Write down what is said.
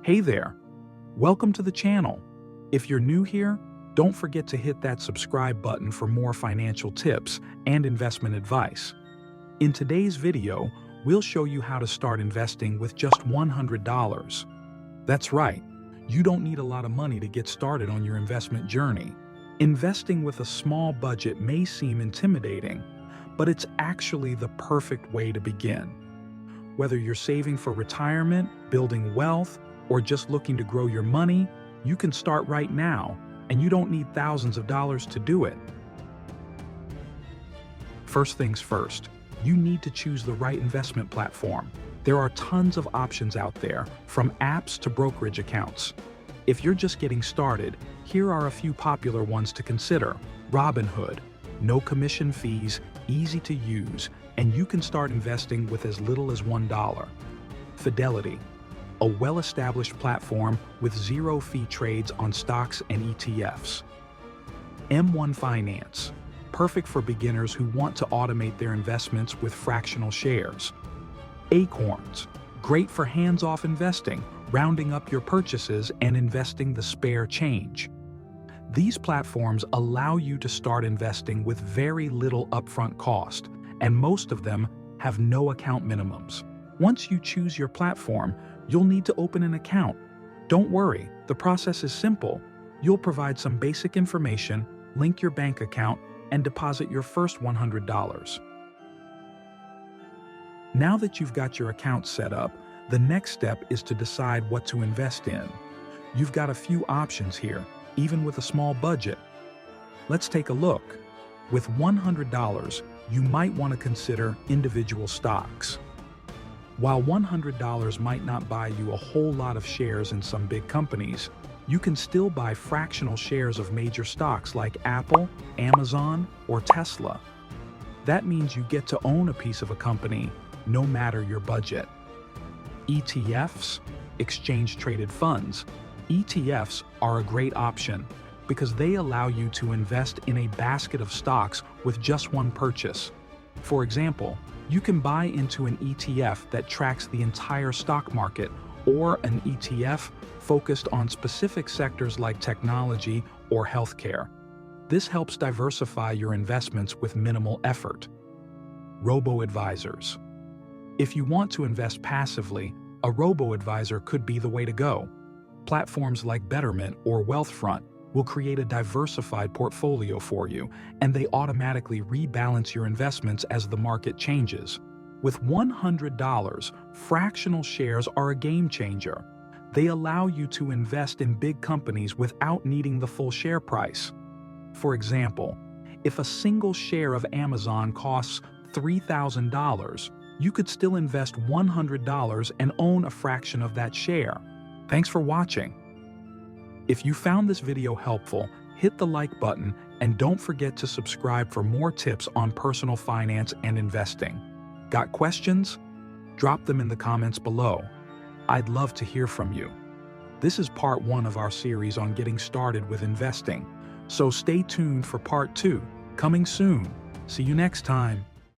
Hey there, welcome to the channel. If you're new here, don't forget to hit that subscribe button for more financial tips and investment advice. In today's video, we'll show you how to start investing with just $100. That's right, you don't need a lot of money to get started on your investment journey. Investing with a small budget may seem intimidating, but it's actually the perfect way to begin. Whether you're saving for retirement, building wealth, or just looking to grow your money, you can start right now, and you don't need thousands of dollars to do it. First things first, you need to choose the right investment platform. There are tons of options out there, from apps to brokerage accounts. If you're just getting started, here are a few popular ones to consider. Robinhood, no commission fees, easy to use, and you can start investing with as little as $1. Fidelity, a well-established platform with zero-fee trades on stocks and ETFs. M1 Finance, perfect for beginners who want to automate their investments with fractional shares. Acorns, great for hands-off investing, rounding up your purchases and investing the spare change. These platforms allow you to start investing with very little upfront cost, and most of them have no account minimums. Once you choose your platform, you'll need to open an account. Don't worry, the process is simple. You'll provide some basic information, link your bank account, and deposit your first $100. Now that you've got your account set up, the next step is to decide what to invest in. You've got a few options here, even with a small budget. Let's take a look. With $100, you might want to consider individual stocks. While $100 might not buy you a whole lot of shares in some big companies, you can still buy fractional shares of major stocks like Apple, Amazon, or Tesla. That means you get to own a piece of a company, no matter your budget. ETFs, exchange-traded funds. ETFs are a great option because they allow you to invest in a basket of stocks with just one purchase. For example, you can buy into an ETF that tracks the entire stock market or an ETF focused on specific sectors like technology or healthcare. This helps diversify your investments with minimal effort. Robo-advisors. If you want to invest passively, a robo-advisor could be the way to go. Platforms like Betterment or Wealthfront will create a diversified portfolio for you, and they automatically rebalance your investments as the market changes. With $100, fractional shares are a game changer. They allow you to invest in big companies without needing the full share price. For example, if a single share of Amazon costs $3,000, you could still invest $100 and own a fraction of that share. Thanks for watching. If you found this video helpful, hit the like button and don't forget to subscribe for more tips on personal finance and investing. Got questions? Drop them in the comments below. I'd love to hear from you. This is part 1 of our series on getting started with investing, so stay tuned for part 2, coming soon. See you next time.